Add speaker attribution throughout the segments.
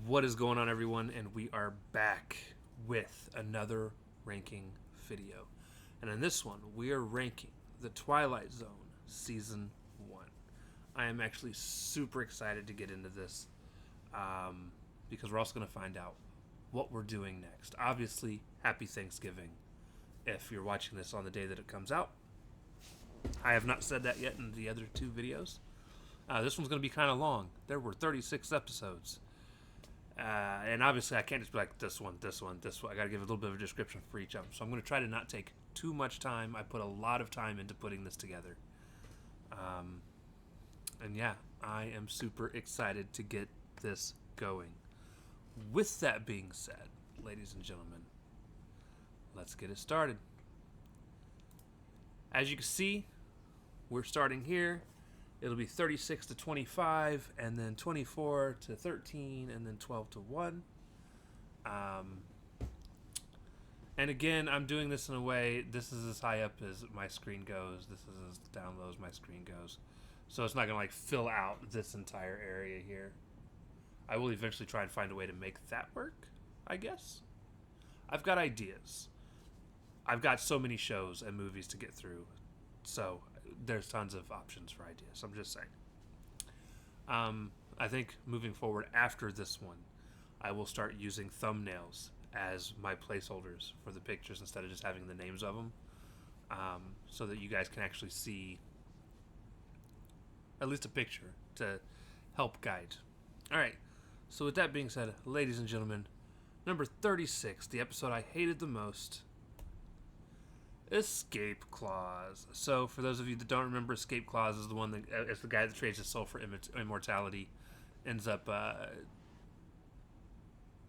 Speaker 1: What is going on, everyone? And we are back with another ranking video. And in this one, we are ranking the Twilight Zone Season 1. I am actually super excited to get into this because we're also going to find out what we're doing next. Obviously, happy Thanksgiving if you're watching this on the day that it comes out. I have not said that yet in the other two videos. This one's going to be kind of long. There were 36 episodes. And obviously, I can't just be like this one, this one, this one. I got to give a little bit of a description for each of them. So I'm going to try to not take too much time. I put a lot of time into putting this together. And yeah, I am super excited to get this going. With that being said, ladies and gentlemen, let's get it started. As you can see, we're starting here. It'll be 36 to 25, and then 24 to 13, and then 12 to 1. And again, I'm doing this in a way, this is as high up as my screen goes. This is as down low as my screen goes. So it's not going to like fill out this entire area here. I will eventually try and find a way to make that work, I guess. I've got ideas. I've got so many shows and movies to get through. So there's tons of options for ideas. I'm just saying. I think moving forward after this one, I will start using thumbnails as my placeholders for the pictures instead of just having the names of them, so that you guys can actually see at least a picture to help guide. All right. So with that being said, ladies and gentlemen, number 36, the episode I hated the most. Escape Clause. So, for those of you that don't remember, Escape Clause is the one that is the guy that trades his soul for immortality. Ends up,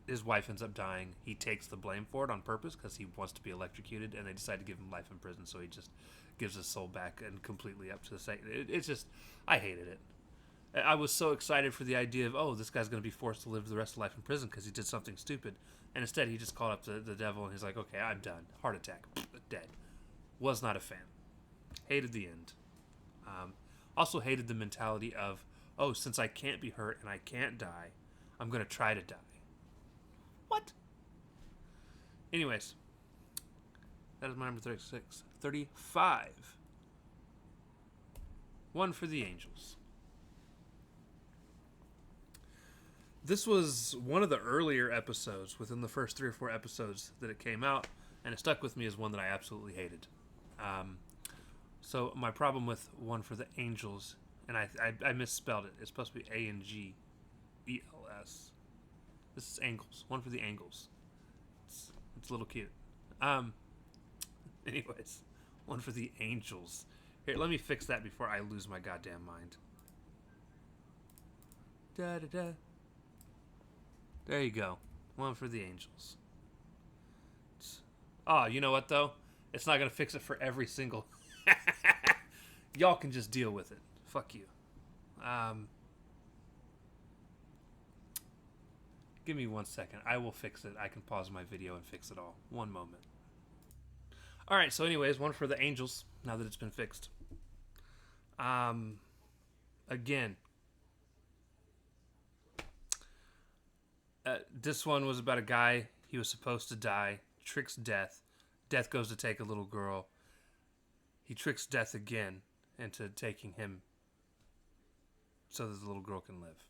Speaker 1: his wife ends up dying. He takes the blame for it on purpose because he wants to be electrocuted, and they decide to give him life in prison. So he just gives his soul back and completely up to the state. It's just, I hated it. I was so excited for the idea of, oh, this guy's going to be forced to live the rest of life in prison because he did something stupid. And instead, he just called up the devil and he's like, okay, I'm done. Heart attack. Dead. Was not a fan. Hated the end. Also hated the mentality of, oh, since I can't be hurt and I can't die, I'm going to try to die. What? Anyways, that is my number 36. 35. One for the Angels. This was one of the earlier episodes within the first 3 or 4 episodes that it came out, and it stuck with me as one that I absolutely hated. So my problem with One for the Angels, and I misspelled it. It's supposed to be Angels. This is Angles. One for the Angles. It's a little cute. Anyways, One for the Angels. Here, let me fix that before I lose my goddamn mind. Da da da. There you go. One for the Angels. Oh, you know what, though? It's not going to fix it for every single... Y'all can just deal with it. Fuck you. Give me 1 second. I will fix it. I can pause my video and fix it all. One moment. Alright, so anyways, one for the Angels, now that it's been fixed. Again. This one was about a guy. He was supposed to die. Tricks Death. Death goes to take a little girl. He tricks Death again into taking him so that the little girl can live.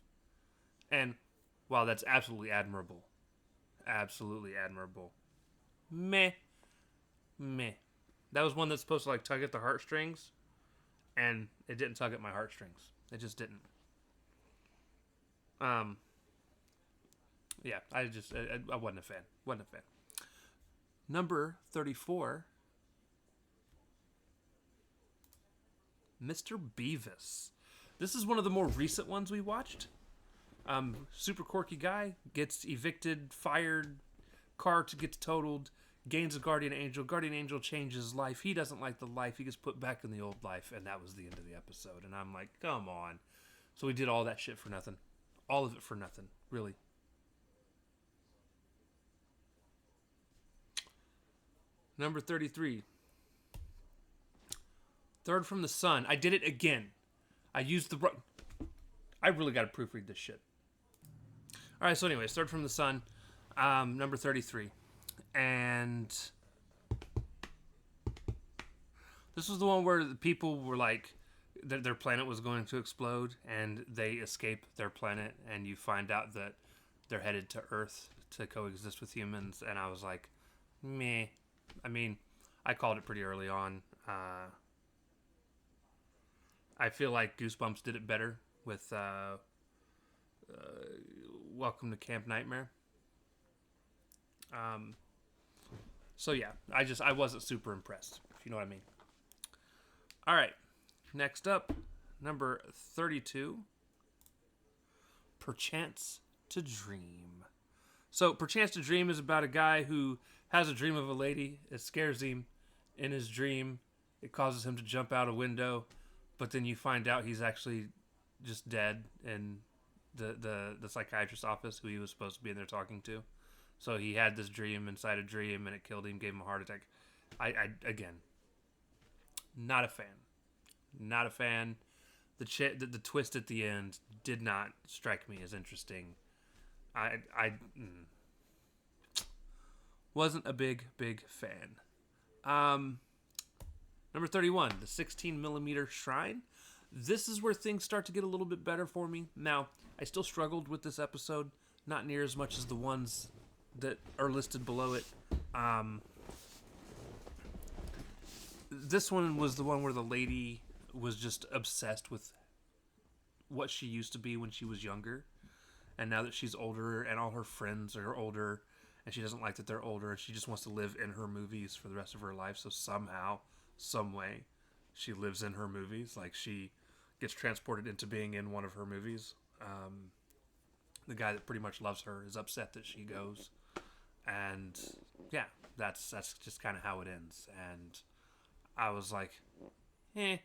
Speaker 1: And while that's absolutely admirable, meh. That was one that's supposed to like tug at the heartstrings, and it didn't tug at my heartstrings. It just didn't. Yeah, I wasn't a fan. Number 34, Mr. Beavis. This is one of the more recent ones we watched. Super quirky guy, gets evicted, fired, car gets totaled, gains a guardian angel. Guardian angel changes his life. He doesn't like the life. He gets put back in the old life, and that was the end of the episode. And I'm like, come on. So we did all that shit for nothing. All of it for nothing, really. Number 33. Third from the Sun. I did it again. I used the... I really got to proofread this shit. All right, so anyways, Third from the Sun, number 33. And this was the one where the people were like, their planet was going to explode, and they escape their planet, and you find out that they're headed to Earth to coexist with humans. And I was like, meh. I mean, I called it pretty early on. I feel like Goosebumps did it better with Welcome to Camp Nightmare. So yeah, I wasn't super impressed, if you know what I mean. All right, next up, number 32, Perchance to Dream. So Perchance to Dream is about a guy who has a dream of a lady. It scares him in his dream. It causes him to jump out a window, but then you find out he's actually just dead in the psychiatrist's office who he was supposed to be in there talking to. So he had this dream inside a dream, and it killed him, gave him a heart attack. I again, not a fan. Not a fan. The twist at the end did not strike me as interesting. I wasn't a big fan. Number 31, the 16mm Shrine. This is where things start to get a little bit better for me. Now, I still struggled with this episode, not near as much as the ones that are listed below it. This one was the one where the lady was just obsessed with what she used to be when she was younger. And now that she's older and all her friends are older and she doesn't like that they're older and she just wants to live in her movies for the rest of her life. So somehow, some way, she lives in her movies. Like she gets transported into being in one of her movies. The guy that pretty much loves her is upset that she goes. And yeah, that's just kind of how it ends. And I was like, it'd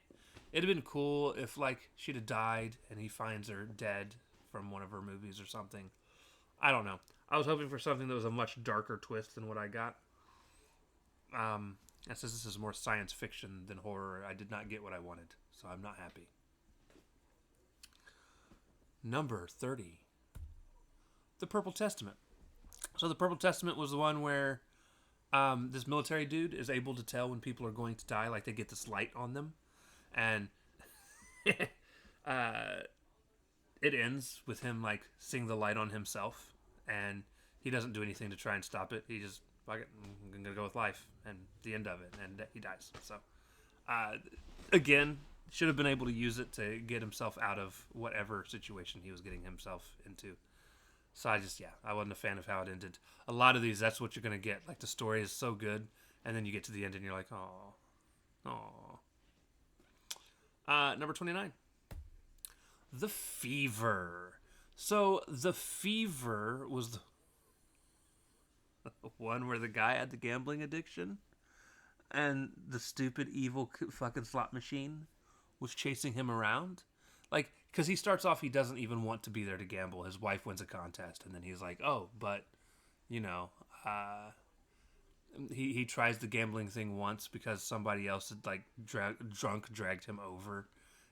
Speaker 1: have been cool if like she'd have died and he finds her dead from one of her movies or something. I don't know. I was hoping for something that was a much darker twist than what I got. And since this is more science fiction than horror, I did not get what I wanted. So I'm not happy. Number 30. The Purple Testament. So the Purple Testament was the one where this military dude is able to tell when people are going to die. Like they get this light on them. And it ends with him like seeing the light on himself, and he doesn't do anything to try and stop it. He just, fuck it, I'm gonna go with life, and the end of it, and he dies. So again, should have been able to use it to get himself out of whatever situation he was getting himself into. So I wasn't a fan of how it ended. A lot of these, that's what you're gonna get. Like the story is so good, and then you get to the end and you're like, oh. Number 29. The Fever. So, The Fever was the one where the guy had the gambling addiction and the stupid, evil fucking slot machine was chasing him around. Like, because he starts off, he doesn't even want to be there to gamble. His wife wins a contest, and then he's like, oh, but, he tries the gambling thing once because somebody else had, like, dragged him over.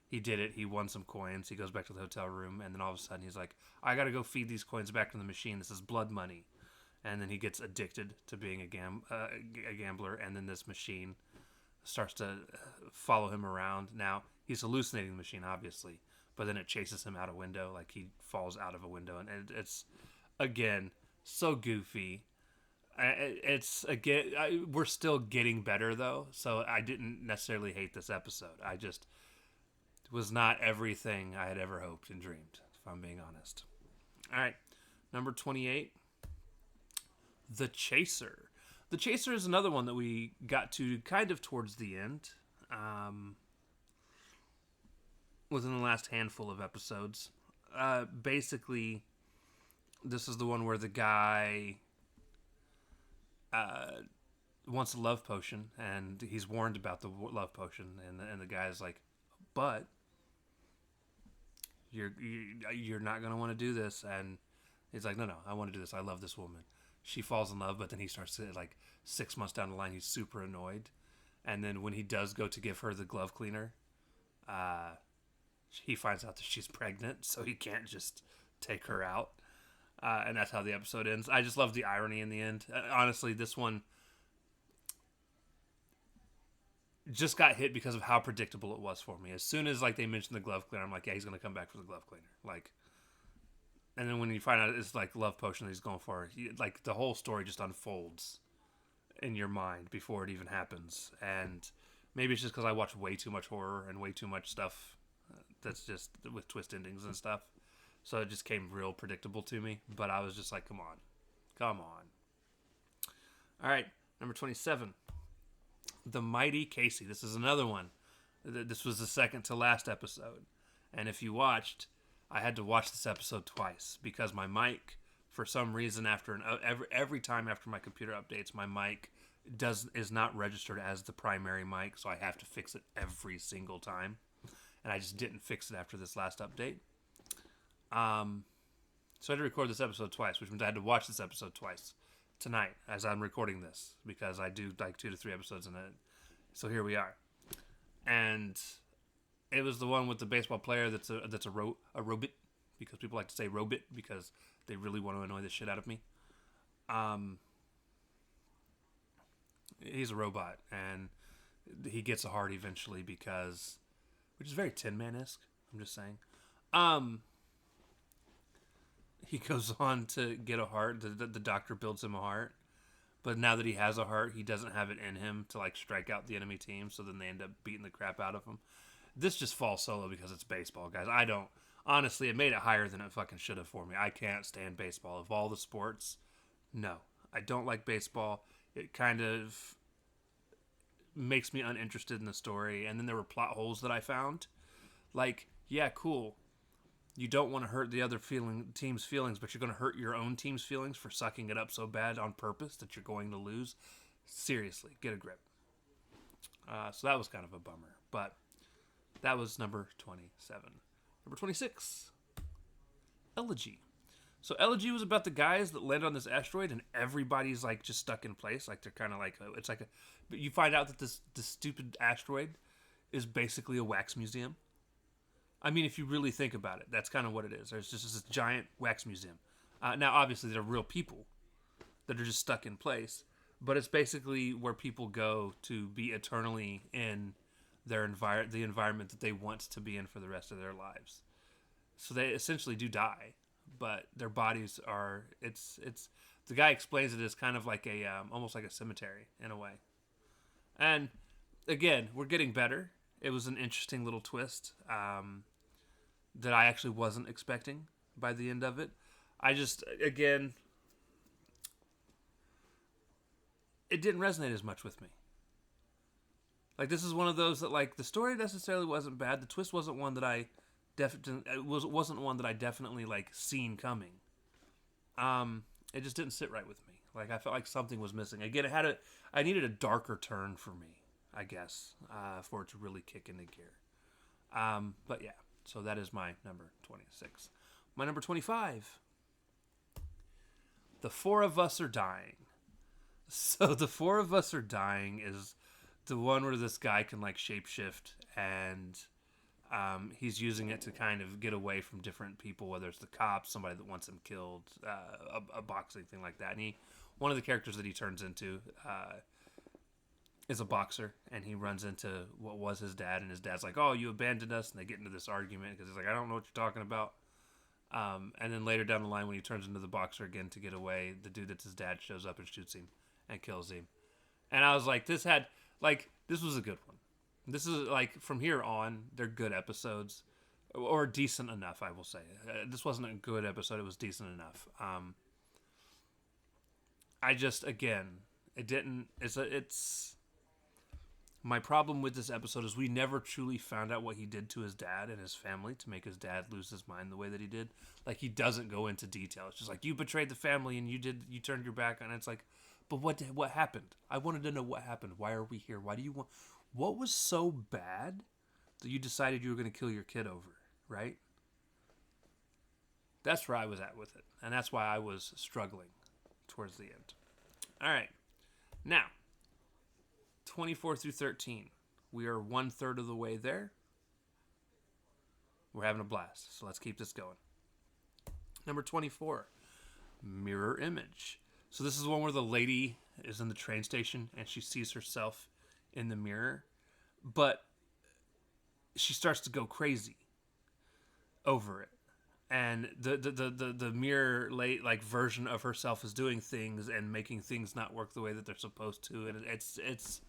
Speaker 1: He did it. He won some coins. He goes back to the hotel room, and then all of a sudden he's like, I gotta go feed these coins back to the machine. This is blood money. And then he gets addicted to being a gambler, and then this machine starts to follow him around. Now, he's hallucinating the machine, obviously, but then it chases him out a window, like he falls out of a window, and it's, again, so goofy. We're still getting better, though, so I didn't necessarily hate this episode. I just was not everything I had ever hoped and dreamed, if I'm being honest. All right, number 28, The Chaser. The Chaser is another one that we got to kind of towards the end, within the last handful of episodes. Basically, this is the one where the guy wants a love potion, and he's warned about the love potion, and the guy's like, but you're not going to want to do this. And he's like, no, I want to do this. I love this woman. She falls in love, but then he starts to, like, 6 months down the line, he's super annoyed. And then when he does go to give her the glove cleaner, he finds out that she's pregnant, so he can't just take her out. and that's how the episode ends. I just love the irony in the end. Honestly, this one just got hit because of how predictable it was for me. As soon as like they mentioned the glove cleaner, I'm like, yeah, he's gonna come back for the glove cleaner. Like, and then when you find out it's like love potion that he's going for, like the whole story just unfolds in your mind before it even happens. And maybe it's just because I watch way too much horror and way too much stuff that's just with twist endings and stuff. So it just came real predictable to me. But I was just like, come on. Come on. All right, number 27. The Mighty Casey. This is another one. This was the second to last episode. And if you watched, I had to watch this episode twice because my mic, for some reason, every time after my computer updates, my mic is not registered as the primary mic, so I have to fix it every single time. And I just didn't fix it after this last update. So I had to record this episode twice, which means I had to watch this episode twice tonight as I'm recording this because I do like 2 to 3 episodes in it. So here we are. And it was the one with the baseball player that's a robot, because people like to say robot because they really want to annoy the shit out of me. He's a robot, and he gets a heart eventually because, which is very Tin Man-esque, I'm just saying. He goes on to get a heart. The doctor builds him a heart. But now that he has a heart, he doesn't have it in him to like strike out the enemy team. So then they end up beating the crap out of him. This just falls solo because it's baseball, guys. I don't. Honestly, it made it higher than it fucking should have for me. I can't stand baseball. Of all the sports, no. I don't like baseball. It kind of makes me uninterested in the story. And then there were plot holes that I found. Like, yeah, cool. You don't want to hurt the other team's feelings, but you're going to hurt your own team's feelings for sucking it up so bad on purpose that you're going to lose. Seriously, get a grip. So that was kind of a bummer, but that was number 27. Number 26, Elegy. So Elegy was about the guys that land on this asteroid and everybody's like just stuck in place. Like they're kind of like, it's like but you find out that this stupid asteroid is basically a wax museum. I mean, if you really think about it, that's kind of what it is. There's just this giant wax museum. Now, obviously, there are real people that are just stuck in place, but it's basically where people go to be eternally in their the environment that they want to be in for the rest of their lives. So they essentially do die, but their bodies are. It's the guy explains it as kind of like a almost like a cemetery in a way. And again, we're getting better. It was an interesting little twist. That I actually wasn't expecting by the end of it. I just, again, it didn't resonate as much with me. Like, this is one of those that, like, the story necessarily wasn't bad. The twist wasn't one that I wasn't one that I definitely, like, seen coming. It just didn't sit right with me. Like, I felt like something was missing. Again, I needed a darker turn for me, I guess, for it to really kick into gear. But yeah. So that is my number 26. My number 25. The Four of Us Are Dying. So The Four of Us Are Dying is the one where this guy can like shapeshift and he's using it to kind of get away from different people, whether it's the cops, somebody that wants him killed, a boxing thing like that. And one of the characters that he turns into is a boxer, and he runs into what was his dad, and his dad's like, oh, you abandoned us, and they get into this argument, because he's like, I don't know what you're talking about, and then later down the line, when he turns into the boxer again to get away, the dude that's his dad shows up and shoots him, and kills him, and I was like, this was a good one. This is, like, from here on, they're good episodes, or decent enough, I will say. This wasn't a good episode, it was decent enough. I just, again, my problem with this episode is we never truly found out what he did to his dad and his family to make his dad lose his mind the way that he did. Like, he doesn't go into detail. It's just like, you betrayed the family and you turned your back on it. It's like, but what happened? I wanted to know what happened. Why are we here? What was so bad that you decided you were going to kill your kid over, right? That's where I was at with it. And that's why I was struggling towards the end. All right. Now, 24 through 13. We are 1/3 of the way there. We're having a blast, so let's keep this going. Number 24. Mirror image. So this is one where the lady is in the train station and she sees herself in the mirror, but she starts to go crazy over it. And the mirror like version of herself is doing things and making things not work the way that they're supposed to, and it's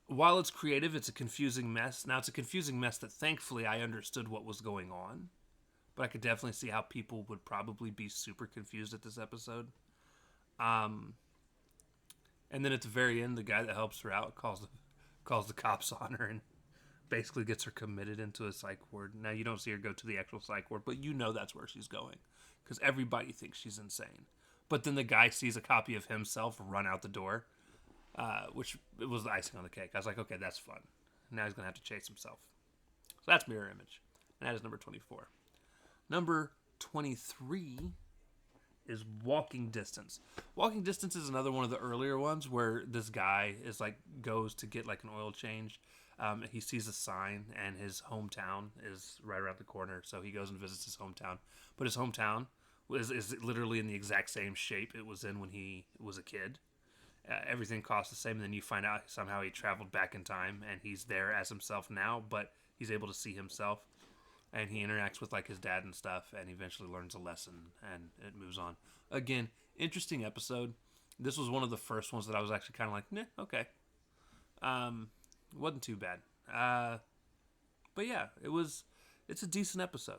Speaker 1: while it's creative, it's a confusing mess. Now, it's a confusing mess that thankfully I understood what was going on, but I could definitely see how people would probably be super confused at this episode. And then at the very end, the guy that helps her out calls the cops on her and basically gets her committed into a psych ward. Now, you don't see her go to the actual psych ward, but you know that's where she's going because everybody thinks she's insane. But then the guy sees a copy of himself run out the door, which it was the icing on the cake. I was like, okay, that's fun. Now he's going to have to chase himself. So that's Mirror Image. And that is number 24. Number 23 is Walking Distance. Walking Distance is another one of the earlier ones where this guy is like goes to get like an oil change. He sees a sign and his hometown is right around the corner, so he goes and visits his hometown. But his hometown is literally in the exact same shape it was in when he was a kid. Everything costs the same, and then you find out somehow he traveled back in time and he's there as himself now, but he's able to see himself. And he interacts with like his dad and stuff, and eventually learns a lesson, and it moves on. Again, interesting episode. This was one of the first ones that I was actually kind of like, nah, okay. Wasn't too bad. But yeah, it's a decent episode.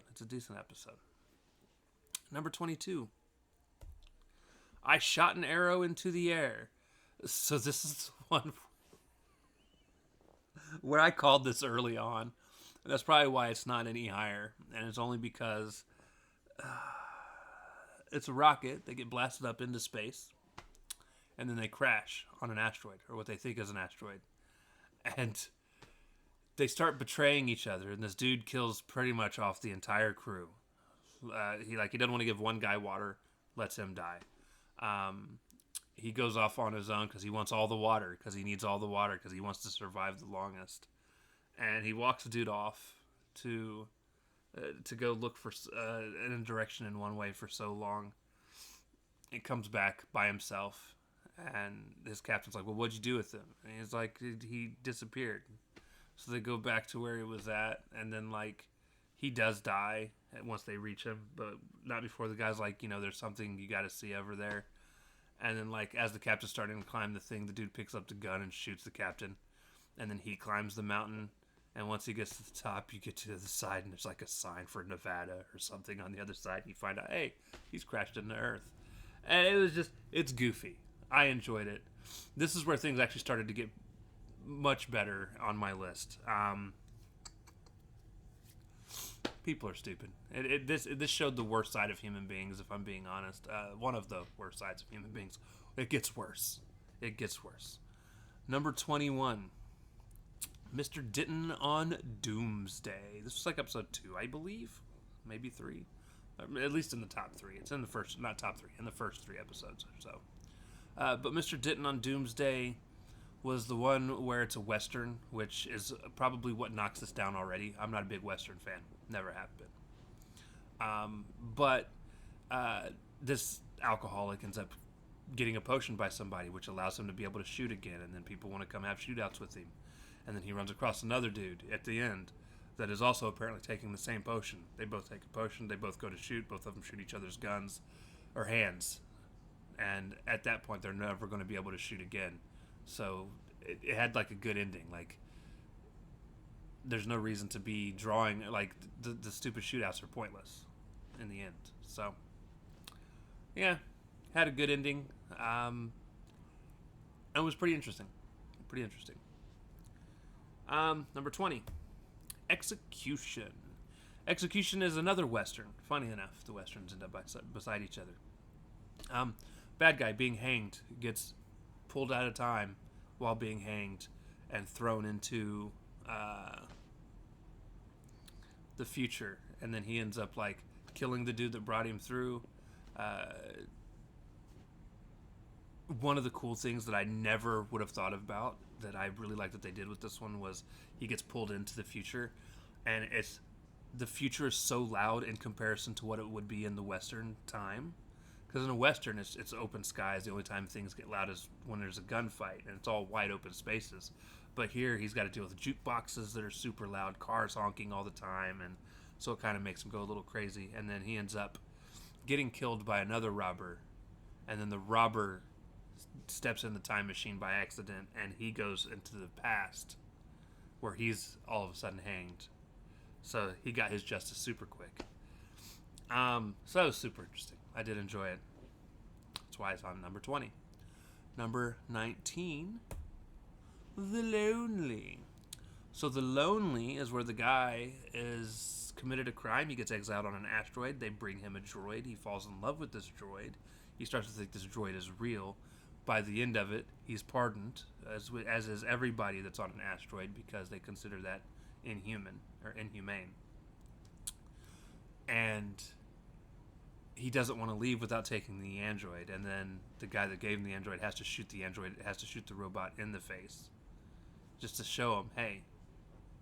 Speaker 1: Number 22. I shot an arrow into the air. So this is one where I called this early on. That's probably why it's not any higher. And it's only because it's a rocket. They get blasted up into space. And then they crash on an asteroid, or what they think is an asteroid. And they start betraying each other. And this dude kills pretty much off the entire crew. He doesn't want to give one guy water. Lets him die. He goes off on his own because he wants all the water. Because he needs all the water. Because he wants to survive the longest. And he walks the dude off to go look for in a direction in one way for so long. He comes back by himself, and his captain's like, "Well, what'd you do with him?" And he's like, "He disappeared." So they go back to where he was at, and then like he does die once they reach him, but not before the guy's like, "There's something you got to see over there." And then like as the captain's starting to climb the thing, the dude picks up the gun and shoots the captain, and then he climbs the mountain. And once he gets to the top, you get to the side, and there's like a sign for Nevada or something on the other side. And you find out, hey, he's crashed into Earth. And it was it's goofy. I enjoyed it. This is where things actually started to get much better on my list. People are stupid. This showed the worst side of human beings, if I'm being honest. One of the worst sides of human beings. It gets worse. Number 21. Mr. Ditton on Doomsday. This was like episode 2, I believe. Maybe 3. At least in the top 3. It's in the first, not top 3, in the first 3 episodes or so. But Mr. Ditton on Doomsday was the one where it's a Western, which is probably what knocks this down already. I'm not a big Western fan. Never have been. But this alcoholic ends up getting a potion by somebody, which allows him to be able to shoot again, and then people want to come have shootouts with him. And then he runs across another dude at the end that is also apparently taking the same potion. They both take a potion. They both go to shoot. Both of them shoot each other's guns or hands. And at that point, they're never going to be able to shoot again. So it had like a good ending. Like there's no reason to be drawing. Like the stupid shootouts are pointless in the end. So yeah, had a good ending. And it was pretty interesting. Number 20, Execution. Execution is another Western. Funny enough, the Westerns end up beside each other. Bad guy being hanged gets pulled out of time while being hanged and thrown into the future. And then he ends up like killing the dude that brought him through. One of the cool things that I never would have thought about that I really like that they did with this one was he gets pulled into the future, and it's the future is so loud in comparison to what it would be in the Western time. Because in a Western, it's open skies. The only time things get loud is when there's a gunfight, and it's all wide open spaces. But here, he's got to deal with jukeboxes that are super loud, cars honking all the time, and so it kind of makes him go a little crazy. And then he ends up getting killed by another robber, and then the robber steps in the time machine by accident, and he goes into the past, where he's all of a sudden hanged. So he got his justice super quick. So that was super interesting. I did enjoy it. That's why it's on number 20. Number 19, The Lonely. So The Lonely is where the guy is committed a crime. He gets exiled on an asteroid. They bring him a droid. He falls in love with this droid. He starts to think this droid is real. By the end of it, he's pardoned, as is everybody that's on an asteroid, because they consider that inhumane. And he doesn't want to leave without taking the android, and then the guy that gave him the android has to shoot the robot in the face, just to show him, hey,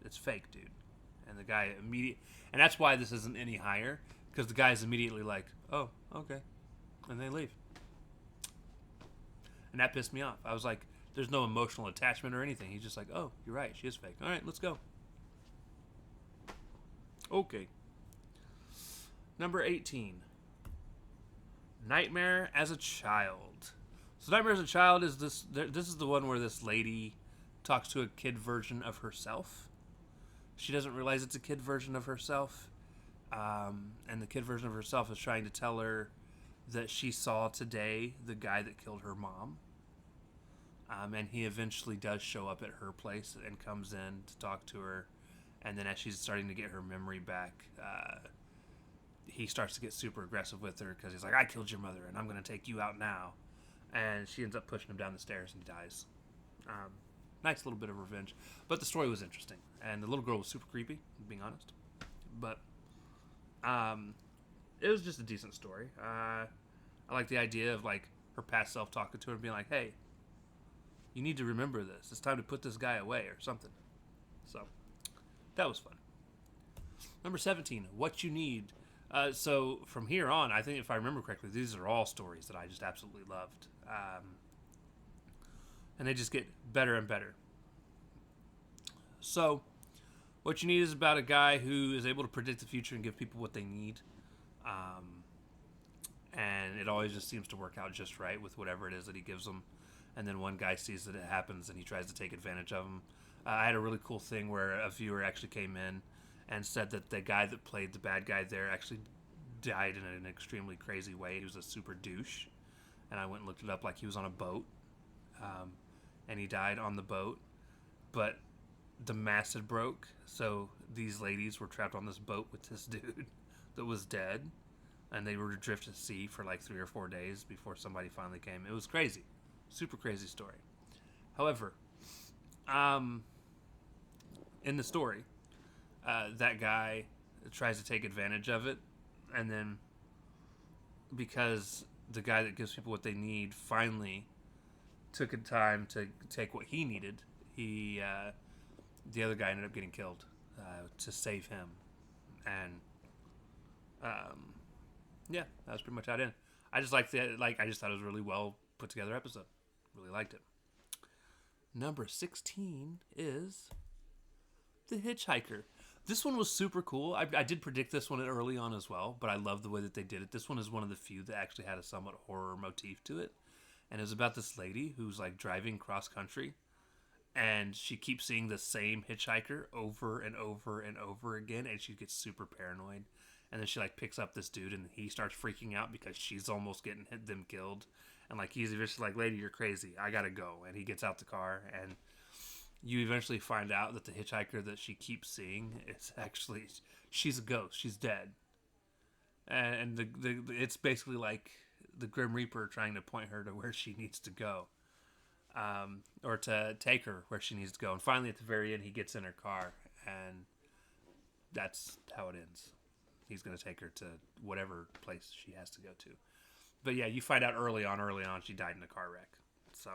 Speaker 1: it's fake, dude. And the guy and that's why this isn't any higher, because the guy's immediately like, oh, okay, and they leave. And that pissed me off. I was like, there's no emotional attachment or anything. He's just like, oh, you're right, she is fake. All right, let's go. Okay. Number 18. Nightmare as a Child. So Nightmare as a Child is this is the one where this lady talks to a kid version of herself. She doesn't realize it's a kid version of herself. And the kid version of herself is trying to tell her that she saw today the guy that killed her mom. And he eventually does show up at her place and comes in to talk to her. And then as she's starting to get her memory back, he starts to get super aggressive with her, because he's like, I killed your mother and I'm going to take you out now. And she ends up pushing him down the stairs and he dies. Nice little bit of revenge. But the story was interesting. And the little girl was super creepy, being honest. But it was just a decent story. I like the idea of like her past self talking to her and being like, hey, you need to remember this. It's time to put this guy away or something. So that was fun. Number 17, What You Need. So from here on, I think if I remember correctly, these are all stories that I just absolutely loved. And they just get better and better. So What You Need is about a guy who is able to predict the future and give people what they need. And it always just seems to work out just right with whatever it is that he gives them. And then one guy sees that it happens and he tries to take advantage of him. I had a really cool thing where a viewer actually came in and said that the guy that played the bad guy there actually died in an extremely crazy way. He was a super douche. And I went and looked it up, like he was on a boat. And he died on the boat. But the mast had broke, so these ladies were trapped on this boat with this dude that was dead. And they were adrift at sea for like 3 or 4 days before somebody finally came. It was crazy. Super crazy story. However, in the story, that guy tries to take advantage of it, and then because the guy that gives people what they need finally took a time to take what he needed, the other guy ended up getting killed to save him. And yeah, that was pretty much how it ended. I just liked it. I just thought it was a really well put together episode. Really liked it. Number 16 is The Hitchhiker. This one was super cool. I did predict this one early on as well, but I love the way that they did it. This one is one of the few that actually had a somewhat horror motif to it. And it was about this lady who's like driving cross country, and she keeps seeing the same hitchhiker over and over and over again, and she gets super paranoid. And then she like picks up this dude, and he starts freaking out because she's almost getting them killed. And like he's eventually like, lady, you're crazy. I gotta go. And he gets out the car, and you eventually find out that the hitchhiker that she keeps seeing is actually, she's a ghost. She's dead. And it's basically like the Grim Reaper trying to point her to where she needs to go. Or to take her where she needs to go. And finally at the very end, he gets in her car, and that's how it ends. He's going to take her to whatever place she has to go to. But yeah, you find out early on she died in a car wreck. So,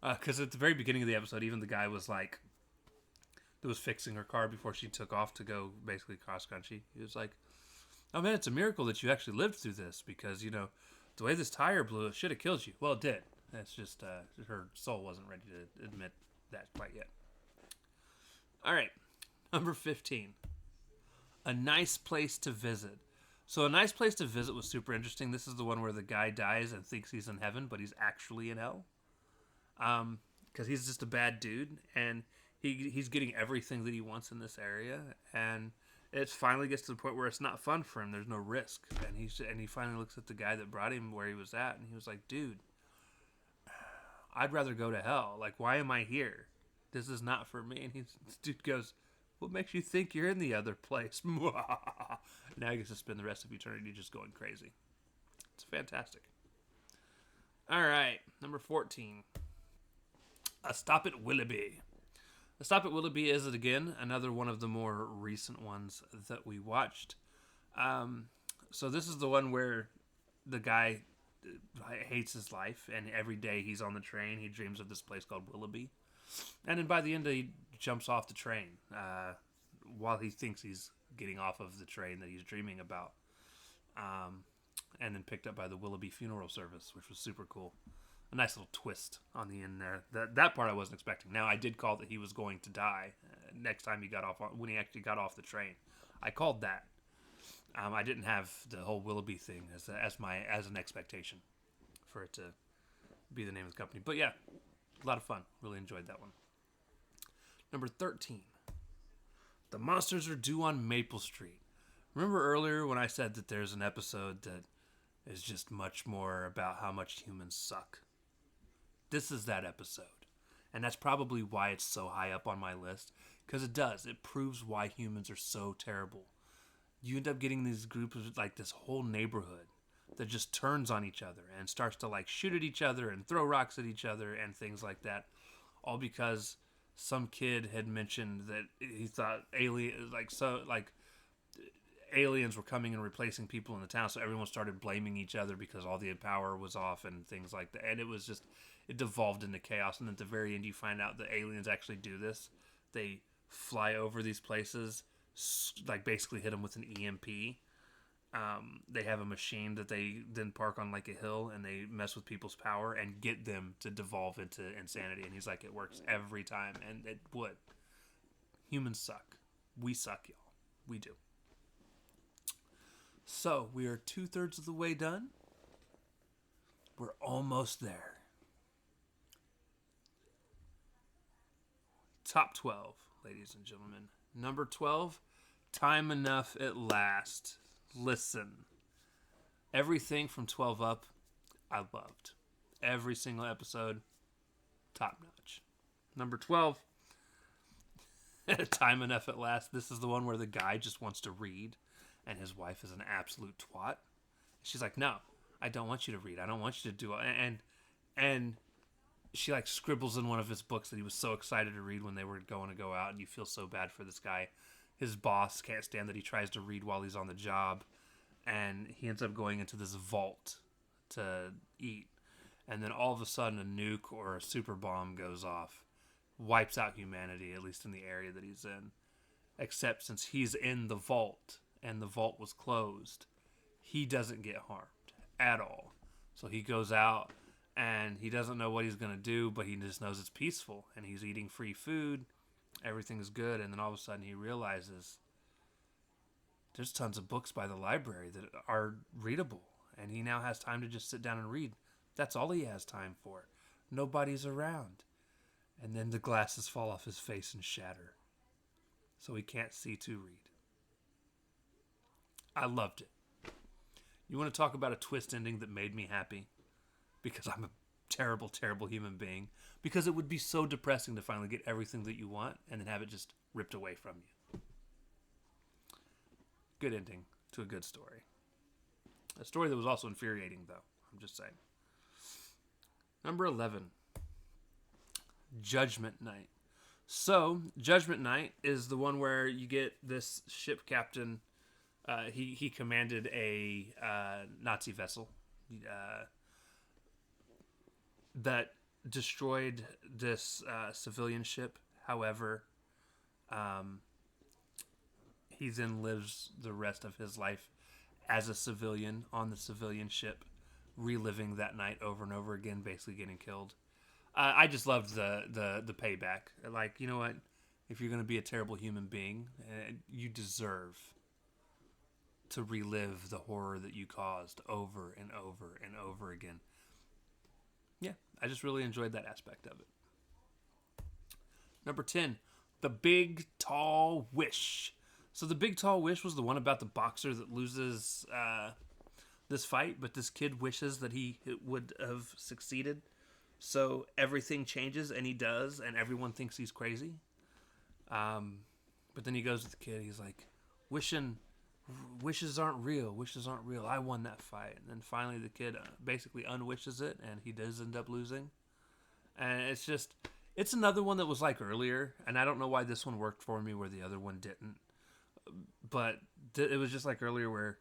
Speaker 1: because at the very beginning of the episode, even the guy was like, that was fixing her car before she took off to go basically cross country. He was like, "Oh man, it's a miracle that you actually lived through this because the way this tire blew, it should have killed you." Well, it did. That's just her soul wasn't ready to admit that quite yet. All right, number 15. A nice place to visit. So a nice place to visit was super interesting. This is the one where the guy dies and thinks he's in heaven, but he's actually in hell. Because he's just a bad dude, and he's getting everything that he wants in this area, and it finally gets to the point where it's not fun for him. There's no risk, and he finally looks at the guy that brought him where he was at, and he was like, "Dude, I'd rather go to hell. Like, why am I here? This is not for me." And this dude goes, "What makes you think you're in the other place?" Now he gets to spend the rest of eternity just going crazy. It's fantastic. All right, number 14. A Stop at Willoughby. A Stop at Willoughby is, again, another one of the more recent ones that we watched. So this is the one where the guy hates his life, and every day he's on the train, he dreams of this place called Willoughby. And then by the end, he jumps off the train while he thinks he's getting off of the train that he's dreaming about. And then picked up by the Willoughby funeral service, which was super cool. A nice little twist on the end there. That part I wasn't expecting. Now, I did call that he was going to die next time he got off, when he actually got off the train. I called that. I didn't have the whole Willoughby thing as an expectation for it to be the name of the company. But yeah, a lot of fun. Really enjoyed that one. Number 13. The Monsters Are Due on Maple Street. Remember earlier when I said that there's an episode that is just much more about how much humans suck? This is that episode. And that's probably why it's so high up on my list. Because it does. It proves why humans are so terrible. You end up getting these groups of, like, this whole neighborhood that just turns on each other and starts to, like, shoot at each other and throw rocks at each other and things like that. All because some kid had mentioned that he thought aliens were coming and replacing people in the town, so everyone started blaming each other because all the power was off and things like that. And it devolved into chaos. And at the very end, you find out that aliens actually do this. They fly over these places, like basically hit them with an EMP. They have a machine that they then park on like a hill, and they mess with people's power and get them to devolve into insanity. And he's like, it works every time, and it would. Humans suck. We suck, y'all. We do. So, we are 2/3 of the way done. We're almost there. Top 12, ladies and gentlemen. Number 12, Time Enough at Last. Listen. Everything from 12 up, I loved. Every single episode, top notch. Number 12, Time Enough at Last. This is the one where the guy just wants to read, and his wife is an absolute twat. She's like, "No, I don't want you to read. I don't want you to do it." And she like scribbles in one of his books that he was so excited to read when they were going to go out, and you feel so bad for this guy. His boss can't stand that he tries to read while he's on the job, and he ends up going into this vault to eat. And then all of a sudden, a nuke or a super bomb goes off, wipes out humanity, at least in the area that he's in. Except since he's in the vault, and the vault was closed, he doesn't get harmed at all. So he goes out, and he doesn't know what he's going to do, but he just knows it's peaceful, and he's eating free food. Everything's good, and then all of a sudden he realizes there's tons of books by the library that are readable, and he now has time to just sit down and read. That's all he has time for. Nobody's around. And then the glasses fall off his face and shatter, so he can't see to read. I loved it. You want to talk about a twist ending that made me happy? Because I'm a terrible, terrible human being. Because it would be so depressing to finally get everything that you want and then have it just ripped away from you. Good ending to a good story. A story that was also infuriating, though. I'm just saying. Number 11. Judgment Night. So, Judgment Night is the one where you get this ship captain. He commanded a Nazi vessel that destroyed this civilian ship. However, Um, he then lives the rest of his life as a civilian on the civilian ship, reliving that night over and over again, basically getting killed. I just loved the payback. Like, you know what? If you're going to be a terrible human being, you deserve to relive the horror that you caused over and over and over again. Yeah, I just really enjoyed that aspect of it. Number 10, The Big Tall Wish. So the Big Tall Wish was the one about the boxer that loses this fight, but this kid wishes that he would have succeeded. So everything changes, and he does, and everyone thinks he's crazy. But then he goes to the kid. He's like, wishes aren't real. Wishes aren't real. I won that fight. And then finally the kid basically unwishes it, and he does end up losing. And it's another one that was like earlier, and I don't know why this one worked for me where the other one didn't. But it was just like earlier where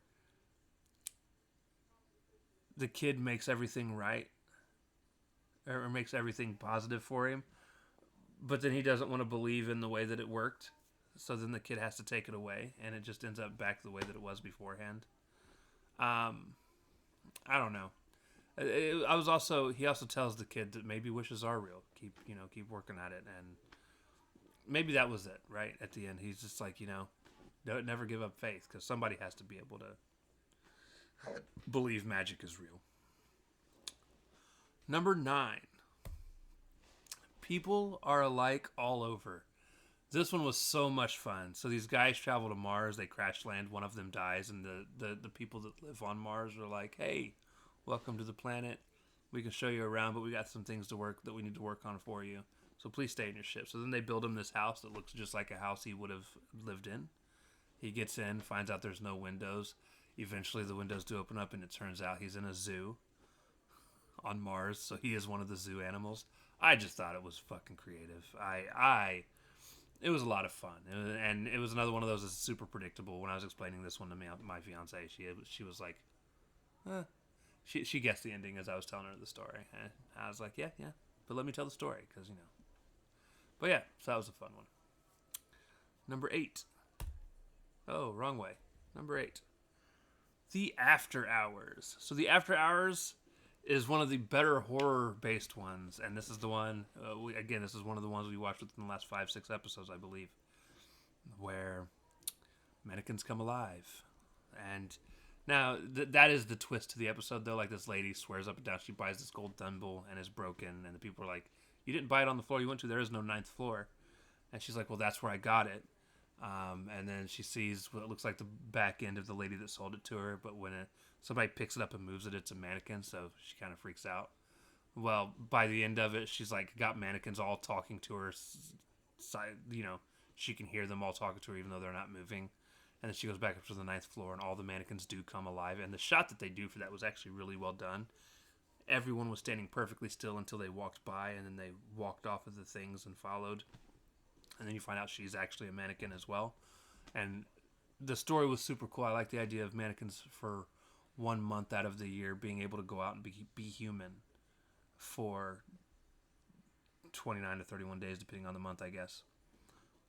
Speaker 1: the kid makes everything right, or makes everything positive for him, but then he doesn't want to believe in the way that it worked. So then the kid has to take it away, and it just ends up back the way that it was beforehand. I don't know. He also tells the kid that maybe wishes are real. Keep working at it, and maybe that was it. Right at the end, he's just like, don't never give up faith, because somebody has to be able to believe magic is real. Number 9. People Are Alike All Over. This one was so much fun. So these guys travel to Mars. They crash land. One of them dies. And the people that live on Mars are like, hey, welcome to the planet. We can show you around, but we got some things that we need to work on for you. So please stay in your ship. So then they build him this house that looks just like a house he would have lived in. He gets in, finds out there's no windows. Eventually the windows do open up, and it turns out he's in a zoo on Mars. So he is one of the zoo animals. I just thought it was fucking creative. It was a lot of fun, and it was another one of those that's super predictable. When I was explaining this one to my fiance, she was like, she guessed the ending as I was telling her the story. And I was like, yeah, but let me tell the story, because But yeah, so that was a fun one. Number 8. Oh, wrong way. Number 8. The After Hours. So The After Hours is one of the better horror-based ones, and this is the one, this is one of the ones we watched within the last 5-6 episodes, I believe, where mannequins come alive. And now, that is the twist to the episode, though. Like, this lady swears up and down she buys this gold thimble and is broken, and the people are like, you didn't buy it on the floor you went to, there is no 9th floor. And she's like, well, that's where I got it. And then she sees what looks like the back end of the lady that sold it to her, but when somebody picks it up and moves it, it's a mannequin, so she kind of freaks out. Well, by the end of it, she's like got mannequins all talking to her. She can hear them all talking to her even though they're not moving. And then she goes back up to the 9th floor, and all the mannequins do come alive. And the shot that they do for that was actually really well done. Everyone was standing perfectly still until they walked by, and then they walked off of the things and followed. And then you find out she's actually a mannequin as well. And the story was super cool. I like the idea of mannequins for 1 month out of the year being able to go out and be human for 29 to 31 days, depending on the month, I guess.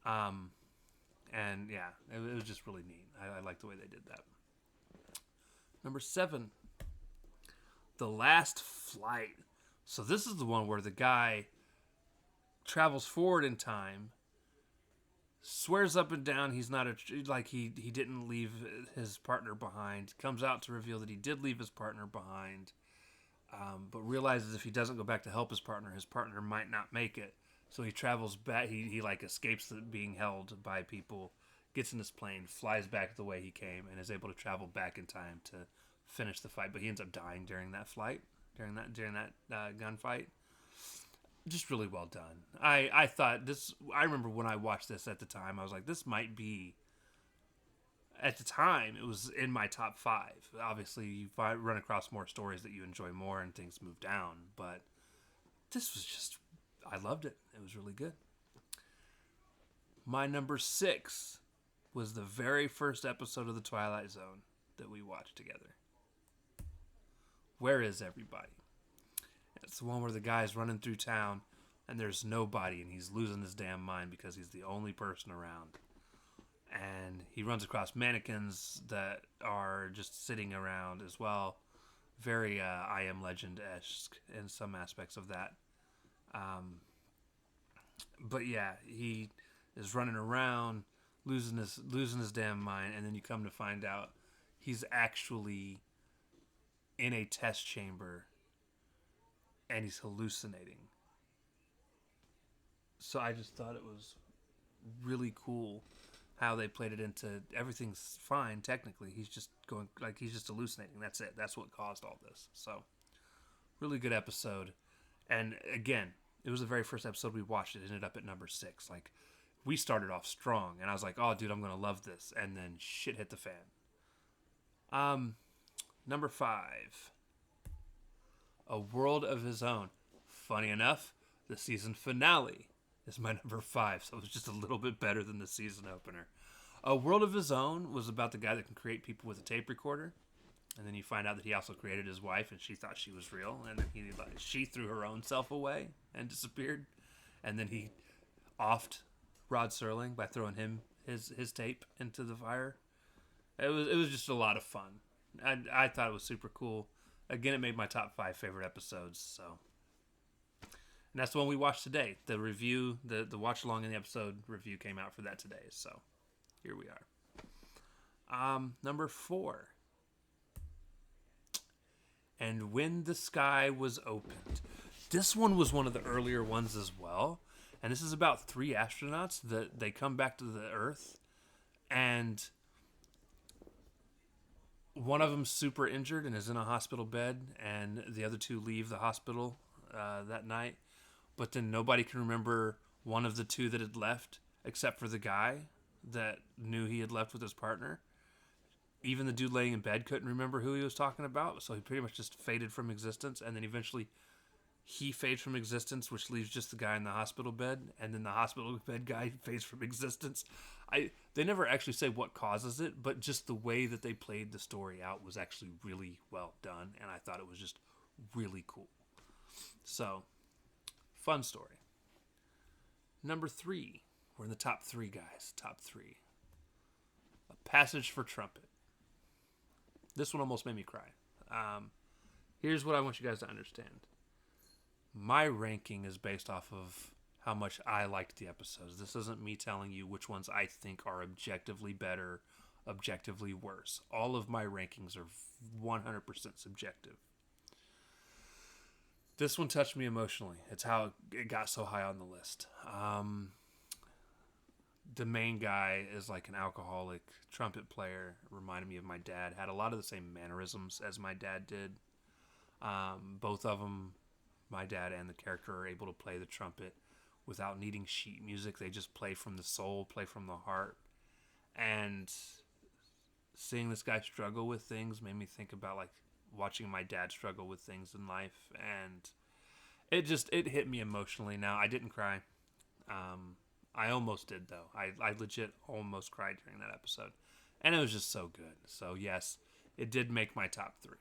Speaker 1: And yeah, it was just really neat. I like the way they did that. Number 7, The Last Flight. So this is the one where the guy travels forward in time, swears up and down he's not he didn't leave his partner behind, comes out to reveal that he did leave his partner behind, but realizes if he doesn't go back to help his partner might not make it. So he travels back. He like escapes being held by people, gets in his plane, flies back the way he came, and is able to travel back in time to finish the fight. But he ends up dying during that flight, during that gunfight. Just really well done. I thought this. I remember when I watched this at the time, I was like, this might be. At the time, it was in my top 5. Obviously, you run across more stories that you enjoy more, and things move down. But this was just. I loved it. It was really good. My number 6 was the very first episode of the Twilight Zone that we watched together. Where is Everybody? It's the one where the guy's running through town and there's nobody, and he's losing his damn mind because he's the only person around. And he runs across mannequins that are just sitting around as well. Very I Am Legend-esque in some aspects of that. But yeah, he is running around, losing his damn mind, and then you come to find out he's actually in a test chamber and he's hallucinating. So I just thought it was really cool how they played it into everything's fine technically. He's just going like he's just hallucinating. That's it. That's what caused all this. So really good episode. And again, it was the very first episode we watched. It ended up at number 6. Like we started off strong, and I was like, "Oh, dude, I'm gonna love this." And then shit hit the fan. Number 5, A World of His Own. Funny enough, the season finale is my number 5, so it was just a little bit better than the season opener. A World of His Own was about the guy that can create people with a tape recorder, and then you find out that he also created his wife, and she thought she was real, and then she threw her own self away and disappeared, and then he offed Rod Serling by throwing his tape into the fire. It was just a lot of fun. I thought it was super cool. Again, it made my top 5 favorite episodes. So, and that's the one we watched today. The review, the watch along in the episode review came out for that today. So, here we are. Number 4. And When the Sky Was Opened. This one was one of the earlier ones as well. And this is about 3 astronauts that they come back to the Earth, and one of them's super injured and is in a hospital bed, and the other 2 leave the hospital that night. But then nobody can remember one of the 2 that had left, except for the guy that knew he had left with his partner. Even the dude laying in bed couldn't remember who he was talking about, so he pretty much just faded from existence, and then eventually he fades from existence, which leaves just the guy in the hospital bed, and then the hospital bed guy fades from existence. They never actually say what causes it, but just the way that they played the story out was actually really well done, and I thought it was just really cool. So, fun story. Number 3. We're in the top 3, guys. Top 3. A Passage for Trumpet. This one almost made me cry. Here's what I want you guys to understand. My ranking is based off of how much I liked the episodes. This isn't me telling you which ones I think are objectively better, objectively worse. All of my rankings are 100% subjective. This one touched me emotionally. It's how it got so high on the list. The main guy is like an alcoholic trumpet player. Reminded me of my dad. Had a lot of the same mannerisms as my dad did. Both of them, my dad and the character, are able to play the trumpet without needing sheet music. They just play from the soul, play from the heart. And seeing this guy struggle with things made me think about like watching my dad struggle with things in life. And it hit me emotionally. Now, I didn't cry. I almost did, though. I legit almost cried during that episode. And it was just so good. So, yes, it did make my top 3.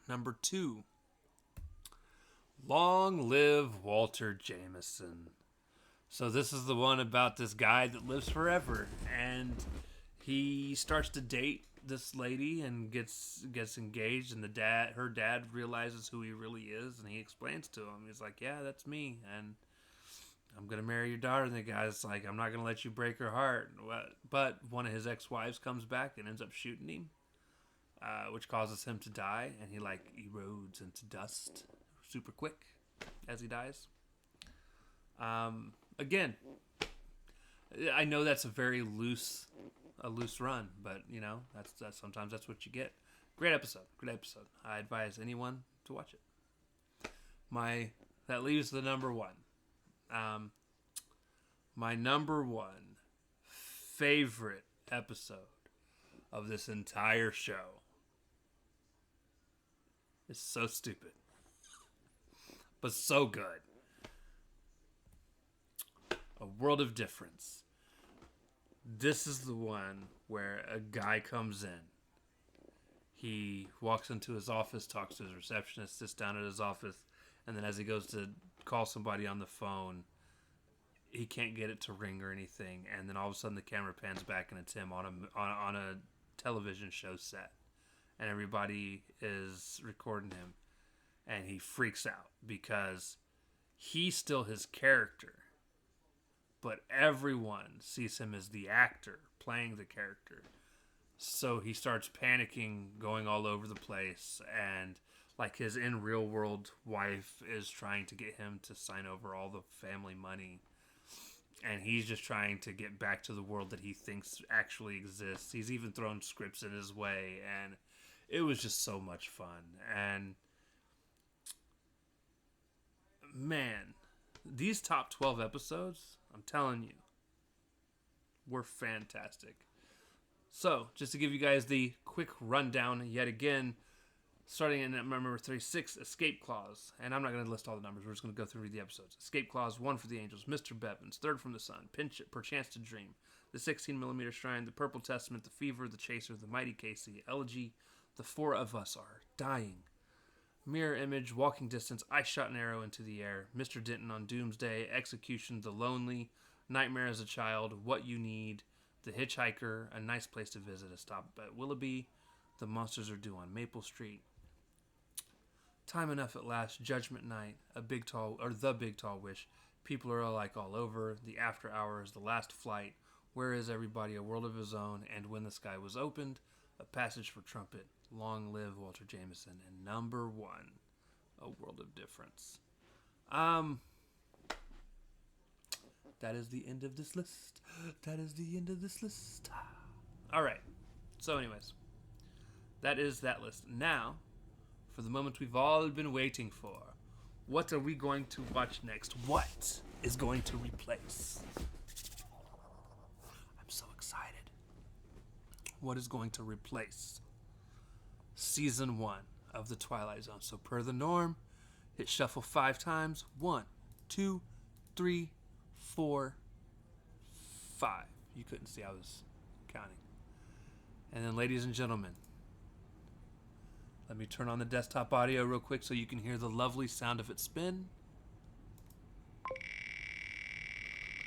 Speaker 1: Number 2. Long Live Walter Jameson. So this is the one about this guy that lives forever. And he starts to date this lady and gets engaged. And her dad realizes who he really is. And he explains to him. He's like, yeah, that's me. And I'm going to marry your daughter. And the guy's like, I'm not going to let you break her heart. But one of his ex-wives comes back and ends up shooting him, which causes him to die. And he erodes into dust super quick as he dies. Again, I know that's a very loose run, but that's sometimes that's what you get. Great episode. I advise anyone to watch it. That leaves the number 1. My number 1 favorite episode of this entire show is so stupid, but so good. A World of Difference. This is the one where a guy comes in. He walks into his office, talks to his receptionist, sits down at his office, And then as he goes to call somebody on the phone, he can't get it to ring or anything. And then all of a sudden the camera pans back and it's him on a television show set. And everybody is recording him. And he freaks out because he's still his character. But everyone sees him as the actor playing the character. So he starts panicking, going all over the place, and like his in real world wife is trying to get him to sign over all the family money. And he's just trying to get back to the world that he thinks actually exists. He's even thrown scripts in his way, and it was just so much fun. And man, these top 12 episodes, I'm telling you, were fantastic. So, just to give you guys the quick rundown yet again, starting in number 36, Escape Clause. And I'm not going to list all the numbers. We're just going to go through and read the episodes. Escape Clause, 1 for the Angels, Mr. Bevins, Third from the Sun, Perchance to Dream, The 16mm Shrine, The Purple Testament, The Fever, The Chaser, The Mighty Casey, Elegy, The Four of Us Are Dying, Mirror Image, Walking Distance, I Shot an Arrow into the Air, Mr. Denton on Doomsday, Execution, The Lonely, Nightmare as a Child, What You Need, The Hitchhiker, A Nice Place to Visit, A Stop at Willoughby, The Monsters Are Due on Maple Street, Time Enough at Last, Judgment Night, The Big Tall Wish, People Are Alike All Over, The After Hours, The Last Flight, Where Is Everybody, A World of His Own, and When the Sky Was Opened, A Passage for Trumpet, Long Live Walter Jameson, and number 1, A World of Difference. That is the end of this list. All right. So anyways, that is that list. Now, for the moment we've all been waiting for. What are we going to watch next? What is going to replace? I'm so excited. What is going to replace Season 1 of the Twilight Zone? So per the norm, hit shuffle 5 times. 1, 2, 3, 4, 5. You couldn't see I was counting. And then, ladies and gentlemen, let me turn on the desktop audio real quick so you can hear the lovely sound of it spin.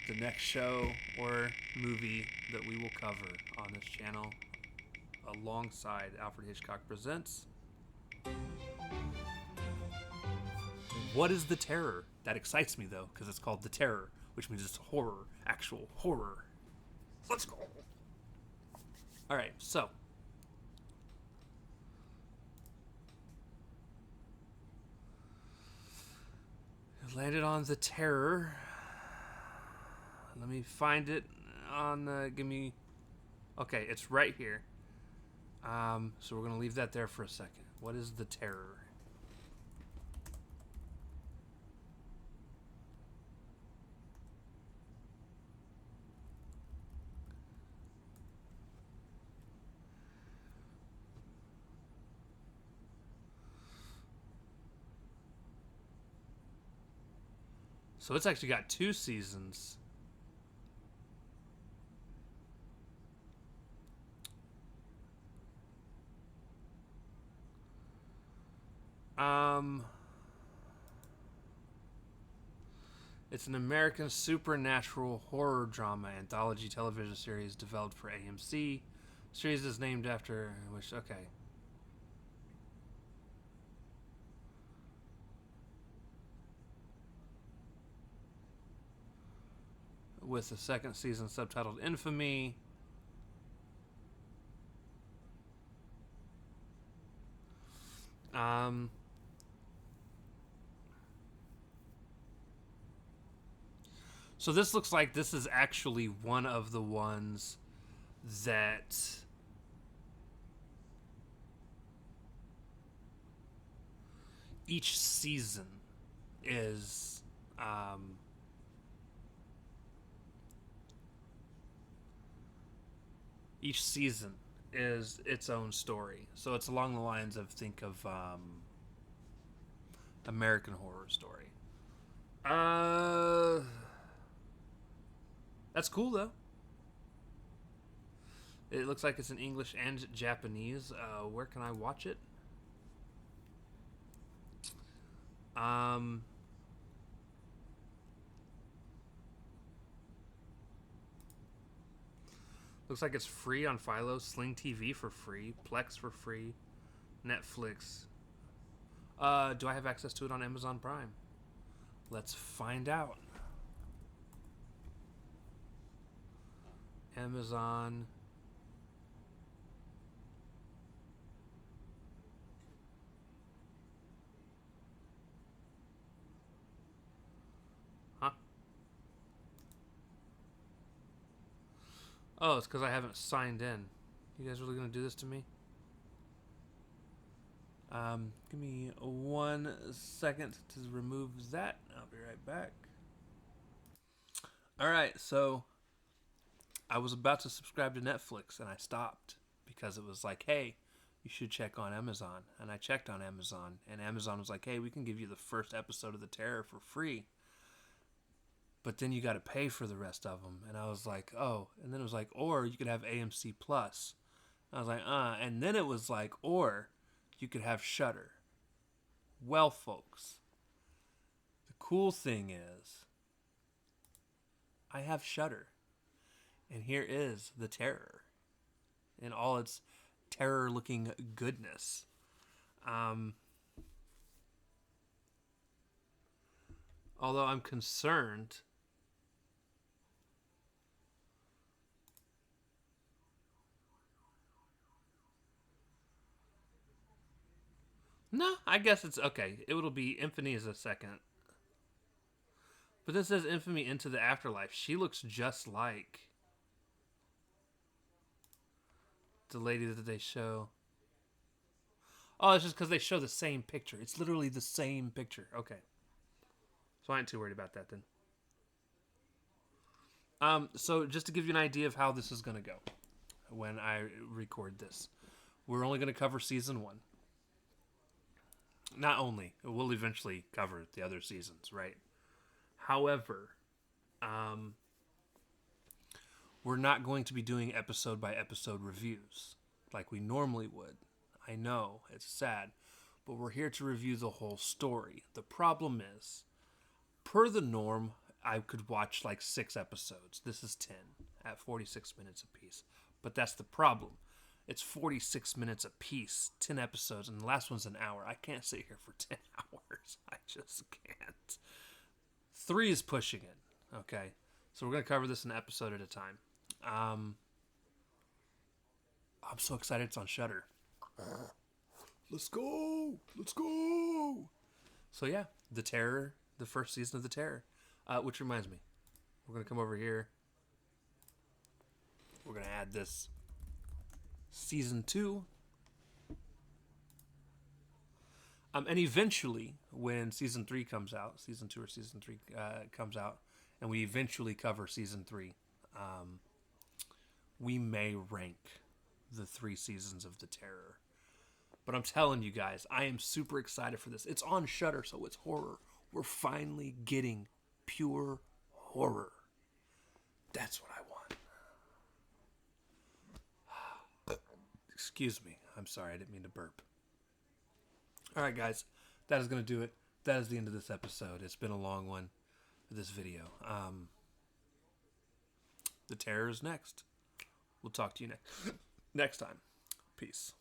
Speaker 1: The next show or movie that we will cover on this channel alongside Alfred Hitchcock Presents. What is The Terror? That excites me, though, because it's called The Terror, which means it's horror, actual horror. Let's go. All right, so landed on The Terror. Let me find it on okay, it's right here. So we're going to leave that there for a second. What is The Terror? So it's actually got 2 seasons. It's an American supernatural horror drama anthology television series developed for AMC. The series is named after okay. With the second season subtitled Infamy. So this looks like this is actually one of the ones that each season is its own story. So it's along the lines of, think of American Horror Story. That's cool, though. It looks like it's in English and Japanese. Where can I watch it? Um, looks like it's free on Philo, Sling TV for free, Plex for free, Netflix. Do I have access to it on Amazon Prime? Let's find out. Amazon. Huh? Oh, it's because I haven't signed in. You guys really gonna do this to me? Give me 1 second to remove that. I'll be right back. All right, so I was about to subscribe to Netflix and I stopped because it was like, hey, you should check on Amazon. And I checked on Amazon, and Amazon was like, hey, we can give you the first episode of The Terror for free, but then you got to pay for the rest of them. And I was like, oh. And then it was like, or you could have AMC Plus. I was like, and then it was like, or you could have Shudder. Well, folks, the cool thing is I have Shudder, and here is The Terror in all its terror-looking goodness. Although I'm concerned. No, I guess it's okay. It will be Infamy as a second. But this says Infamy Into the Afterlife. She looks just like the lady that they show. Oh, it's just because they show the same picture. It's literally the same picture. Okay. So I ain't too worried about that then. So just to give you an idea of how this is going to go when I record this. We're only going to cover season 1. Not only, we'll eventually cover the other seasons, right? However, we're not going to be doing episode by episode reviews like we normally would. I know, it's sad, but we're here to review the whole story. The problem is, per the norm, I could watch like 6 episodes. This is 10 at 46 minutes apiece. But that's the problem. It's 46 minutes apiece, 10 episodes, and the last one's an hour. I can't sit here for 10 hours. I just can't. 3 is pushing it, okay? So we're going to cover this an episode at a time. I'm so excited it's on Shudder. Let's go! Let's go! So yeah, The Terror, the first season of The Terror. Which reminds me, we're going to come over here. We're going to add this season 2. And eventually, when season 3 comes out, season 2 or season 3 comes out, and we eventually cover season 3, we may rank the 3 seasons of The Terror. But I'm telling you guys, I am super excited for this. It's on Shudder, so it's horror. We're finally getting pure horror. That's what I want. Excuse me. I'm sorry. I didn't mean to burp. All right, guys. That is going to do it. That is the end of this episode. It's been a long one for this video. The Terror is next. We'll talk to you next time. Peace.